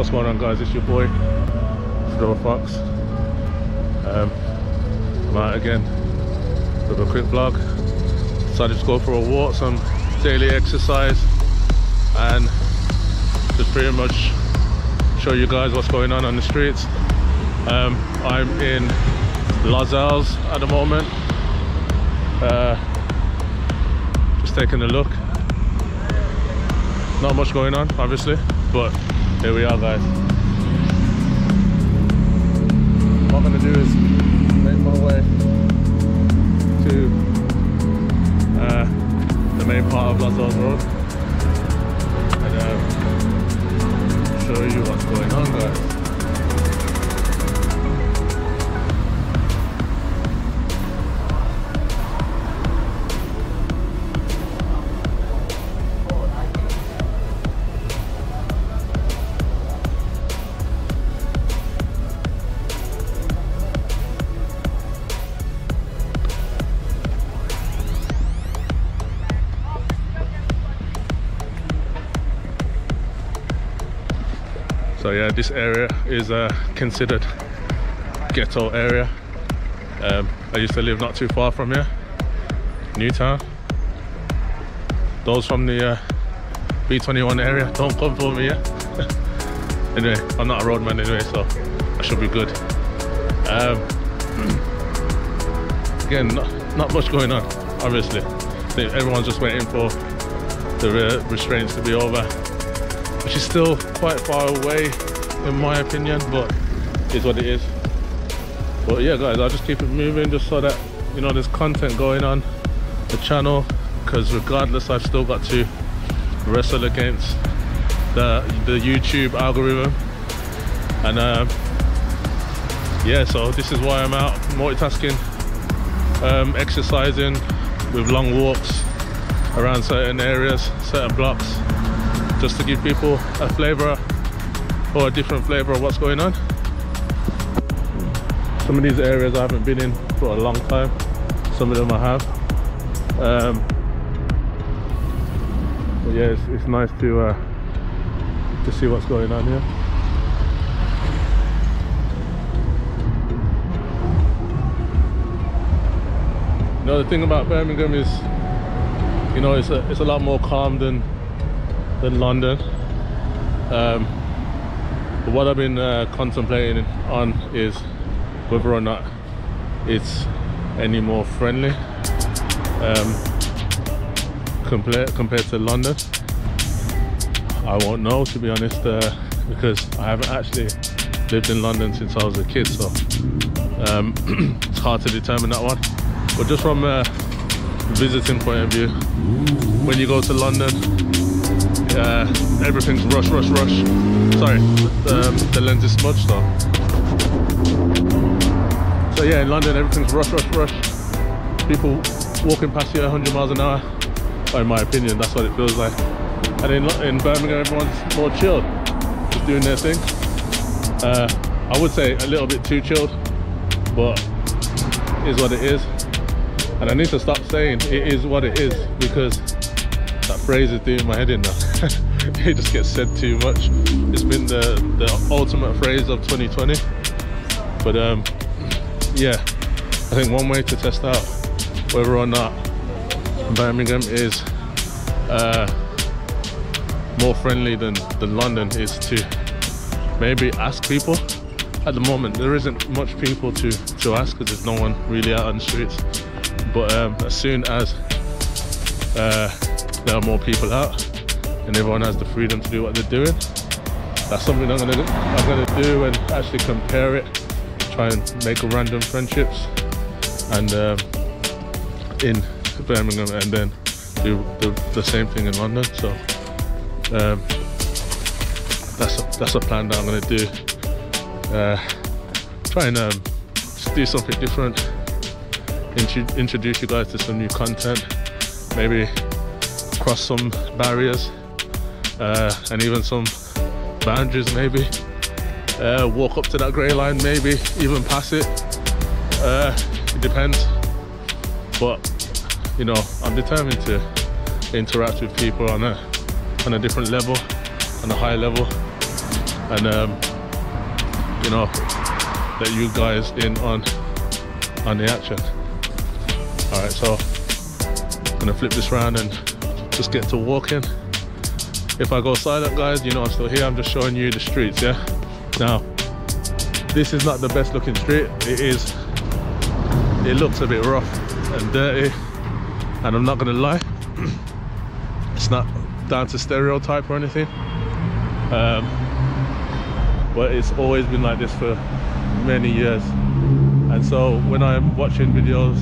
What's going on, guys? It's your boy FedoraFox. I'm out again with a quick vlog. Decided to go for a walk, some daily exercise, and just pretty much show you guys what's going on the streets. I'm in Lozells at the moment, just taking a look. Not much going on, obviously, but here we are, guys. What I'm gonna do is make my way to the main part of Lozells Road and show you what's going on, guys. So yeah, this area is considered ghetto area. I used to live not too far from here, Newtown. Those from the B21 area, don't come for me, yeah? Anyway, I'm not a roadman anyway, so I should be good. Again, not much going on, obviously. I think everyone's just waiting for the restraints to be over, which is still quite far away in my opinion, but it's what it is. But yeah, guys, I'll just keep it moving just so that, you know, there's content going on the channel, because regardless, I've still got to wrestle against the YouTube algorithm. And yeah, so this is why I'm out multitasking, exercising with long walks around certain areas, certain blocks, just to give people a flavour or a different flavour of what's going on. Some of these areas I haven't been in for a long time, some of them I have. But yeah, it's nice to see what's going on here. You know, the thing about Birmingham is, you know, it's a lot more calm than London. But what I've been contemplating on is whether or not it's any more friendly compared to London. I won't know, to be honest, because I haven't actually lived in London since I was a kid, so it's hard to determine that one. But just from a visiting point of view, when you go to London, everything's rush. Sorry, the lens is smudged though. So yeah, in London everything's rush. People walking past you 100 miles an hour. Or in my opinion, that's what it feels like. And in Birmingham, everyone's more chilled, just doing their thing. I would say a little bit too chilled, but it is what it is. And I need to stop saying it is what it is, because that phrase is doing my head in now. It just gets said too much. It's been the ultimate phrase of 2020. But yeah, I think one way to test out whether or not Birmingham is more friendly than London is to maybe ask people. At the moment there isn't much people to ask, because there's no one really out on the streets. But as soon as there are more people out and everyone has the freedom to do what they're doing, that's something I'm gonna do and actually compare it, try and make random friendships and in Birmingham, and then do the same thing in London. So that's a plan that I'm gonna do. Try and just do something different, introduce you guys to some new content, maybe cross some barriers and even some boundaries, maybe walk up to that grey line, maybe even pass it. It depends, but you know, I'm determined to interact with people on a different level, on a high level. and you know, let you guys in on the action. All right, so I'm gonna flip this round and just get to walking. If I go silent, guys, you know I'm still here. I'm just showing you the streets, yeah? Now, this is not the best looking street. It looks a bit rough and dirty, and I'm not gonna lie, it's not down to stereotype or anything, but it's always been like this for many years. And so when I'm watching videos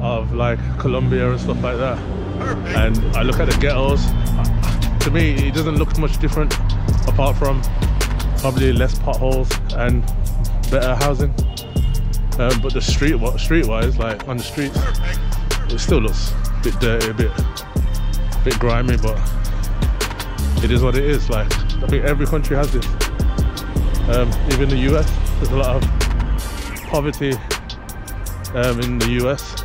of like Colombia and stuff like that, and I look at the ghettos, to me it doesn't look much different, apart from probably less potholes and better housing. But the street-wise, like on the streets, it still looks a bit dirty, a bit grimy, but it is what it is. Like, I think every country has this. Even the US, there's a lot of poverty in the US,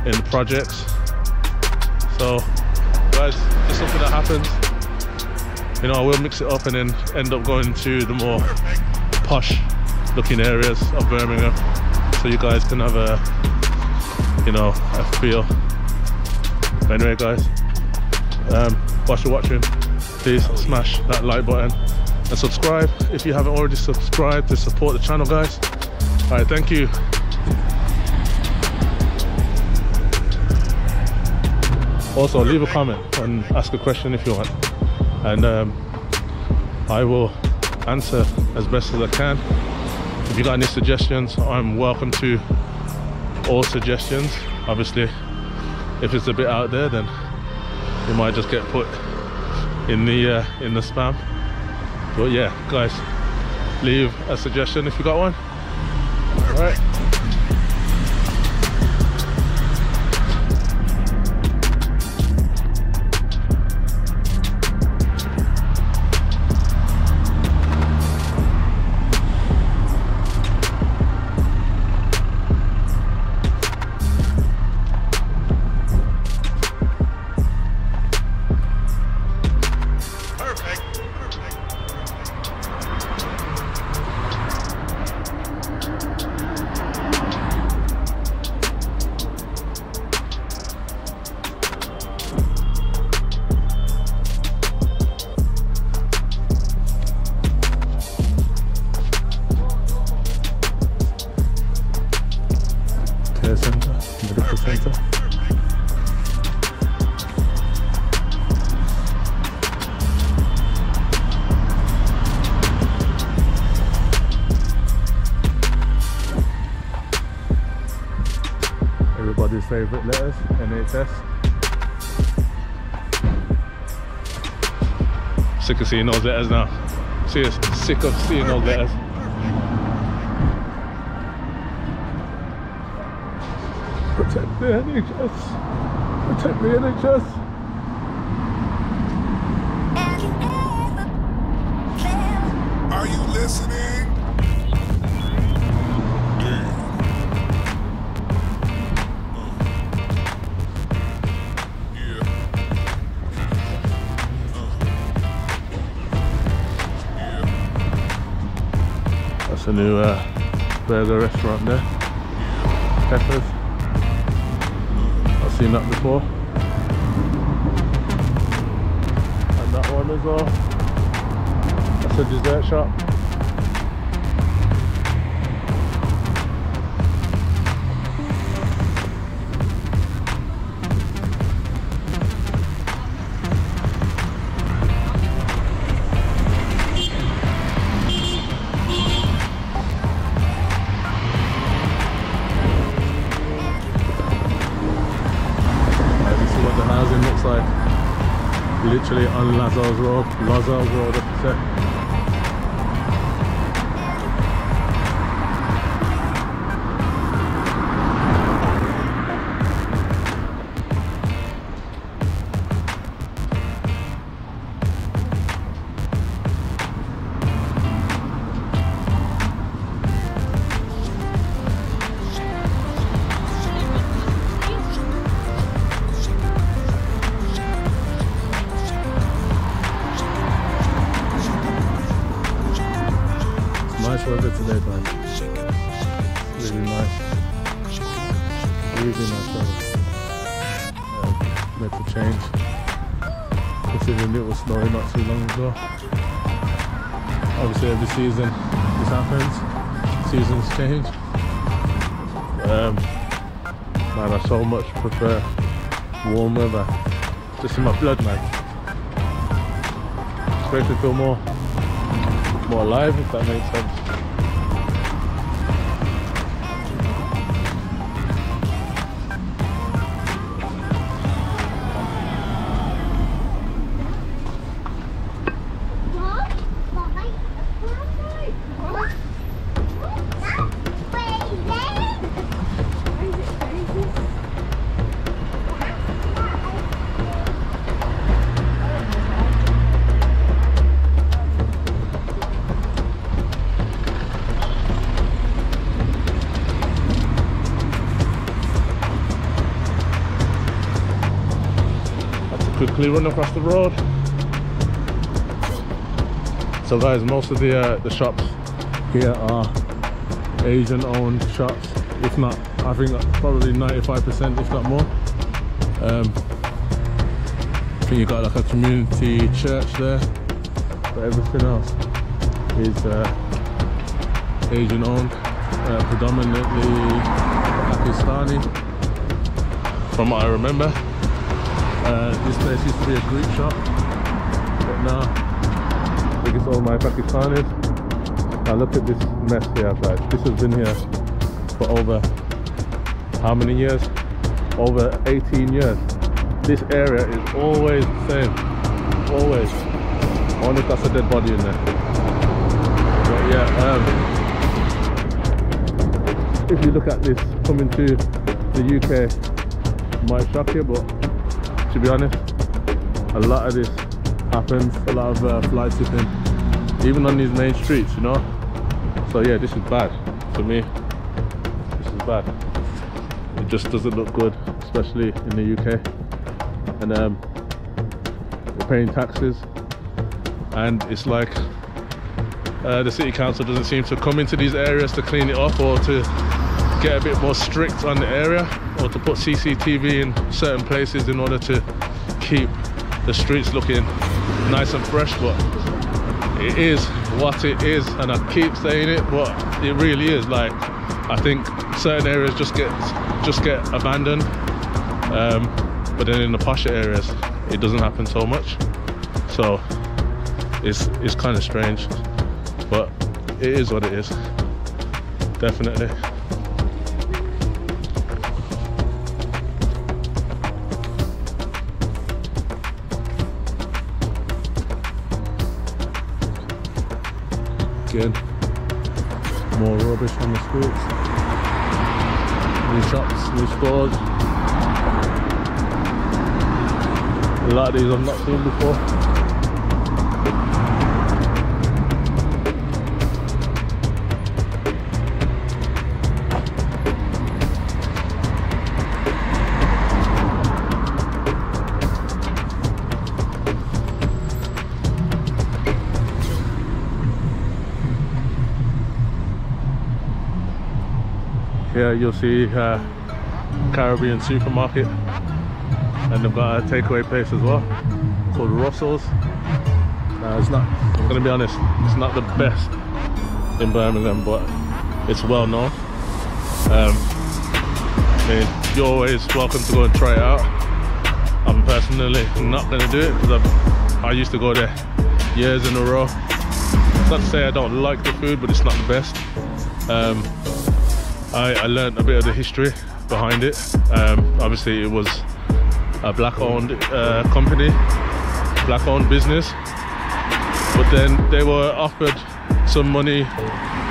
in the projects. So, guys, it's something that happens. You know, I will mix it up and then end up going to the more posh-looking areas of Birmingham, so you guys can have a, you know, a feel. But anyway, guys, whilst you're watching, please smash that like button and subscribe if you haven't already subscribed to support the channel, guys. All right, thank you. Also, leave a comment and ask a question if you want, and I will answer as best as I can. If you got any suggestions, I'm welcome to all suggestions. Obviously, if it's a bit out there, then it might just get put in the spam. But yeah, guys, leave a suggestion if you got one. All right. Medical center. Everybody's favorite letters, NHS. Sick of seeing those letters now. Serious, sick of seeing those letters. Protect the NHS. Protect the NHS. Are you listening? That's a new burger restaurant there. Peppers. I've seen that before. And that one as well. That's a dessert shop. Looks like literally on Lozells Road, I have to say. breathing ourselves make a change. Considering it was snowing not too long ago. Obviously every season this happens, seasons change. Man, I so much prefer warm weather, just in my blood, man. Just makes me feel more alive, if that makes sense. Quickly run across the road. So guys, most of the shops here are Asian owned shops, if not, I think probably 95%, if not more. I think you got like a community church there, but everything else is Asian owned, predominantly Pakistani from what I remember. This place used to be a Greek shop, but now I think it's all my Pakistanis. Now look at this mess here, guys. This has been here for over how many years? Over 18 years. This area is always the same, always. I wonder if that's a dead body in there. But yeah, if you look at this coming to the UK, it might shock you, but to be honest, a lot of this happens, a lot of fly tipping, even on these main streets, you know. So yeah, this is bad for me. This is bad. It just doesn't look good, especially in the UK. And we're paying taxes, and it's like the city council doesn't seem to come into these areas to clean it up, or to get a bit more strict on the area, or to put CCTV in certain places in order to keep the streets looking nice and fresh. But it is what it is, and I keep saying it, but it really is. Like, I think certain areas just get abandoned, but then in the posher areas it doesn't happen so much. So it's kind of strange, but it is what it is, definitely. Again, more rubbish on the streets. New shops, new stores. A lot of these I've not seen before. Here you'll see Caribbean supermarket, and they've got a takeaway place as well called Lozells. It's not, I'm gonna be honest, it's not the best in Birmingham, but it's well known. I mean, you're always welcome to go and try it out. I'm personally not gonna do it because I used to go there years in a row. It's not to say I don't like the food, but it's not the best. I learned a bit of the history behind it. Obviously it was a black-owned company, black-owned business, but then they were offered some money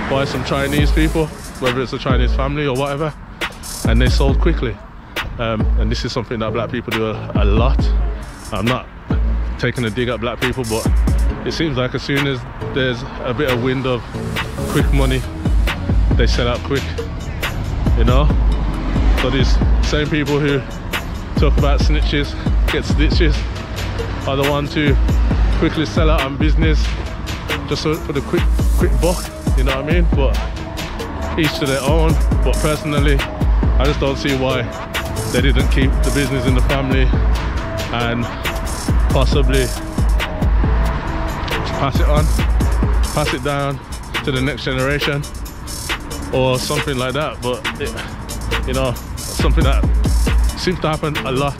by some Chinese people, whether it's a Chinese family or whatever, and they sold quickly. And this is something that black people do a lot. I'm not taking a dig at black people, but it seems like as soon as there's a bit of wind of quick money, they sell out quick, you know. So these same people who talk about snitches get stitches are the ones who quickly sell out on business just for the quick buck, you know what I mean? But each to their own. But personally, I just don't see why they didn't keep the business in the family and possibly pass it on, pass it down to the next generation or something like that. But you know, something that seems to happen a lot.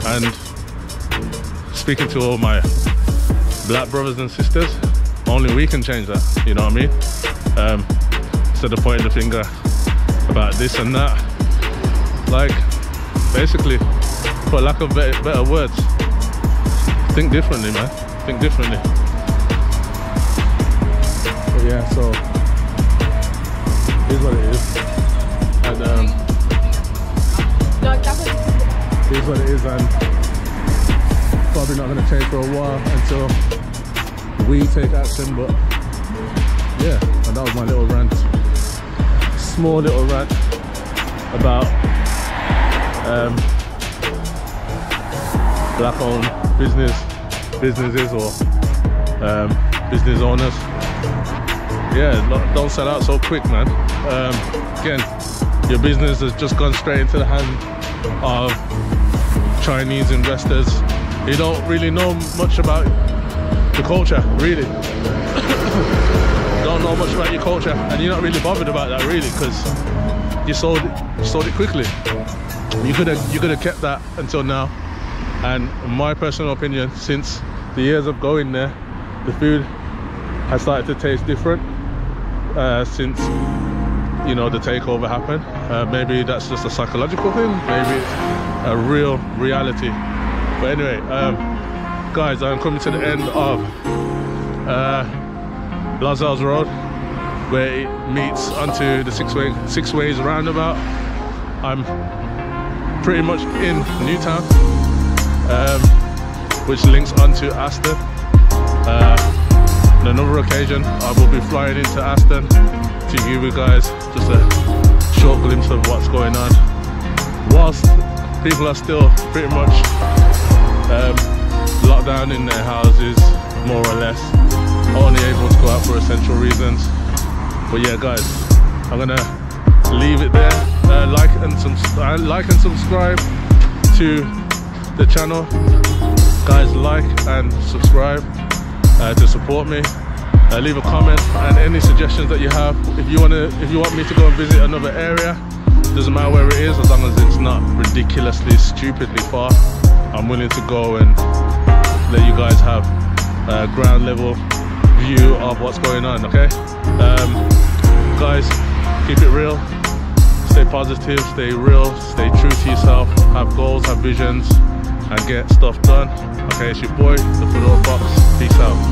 And speaking to all my black brothers and sisters, only we can change that, you know what I mean? Instead of pointing the finger about this and that, like, basically, for lack of better words, think differently, man. Think differently. But yeah, so here's what it is, and here's what it is, and probably not going to change for a while until we take action. But yeah, and that was my little rant, small little rant about black-owned businesses or business owners. Yeah, don't sell out so quick, man. Again, your business has just gone straight into the hand of Chinese investors. You don't really know much about the culture, really. Don't know much about your culture, and you're not really bothered about that, really, because you sold it quickly. You could have kept that until now. And in my personal opinion, since the years of going there, the food has started to taste different since, you know, the takeover happened. Maybe that's just a psychological thing, maybe it's a real reality. But anyway, guys, I'm coming to the end of Lozells Road, where it meets onto the six ways roundabout. I'm pretty much in Newtown, which links onto Aston. On another occasion, I will be flying into Aston to give you guys just a short glimpse of what's going on, whilst people are still pretty much locked down in their houses, more or less, only able to go out for essential reasons. But yeah, guys, I'm gonna leave it there. Like and subscribe to the channel, guys. Like and subscribe to support me. Leave a comment and any suggestions that you have. If you want me to go and visit another area, doesn't matter where it is, as long as it's not ridiculously, stupidly far, I'm willing to go and let you guys have a ground level view of what's going on. Okay, guys, keep it real, stay positive, stay real, stay true to yourself, have goals, have visions, and get stuff done. Okay, it's your boy, the FedoraFox. Peace out.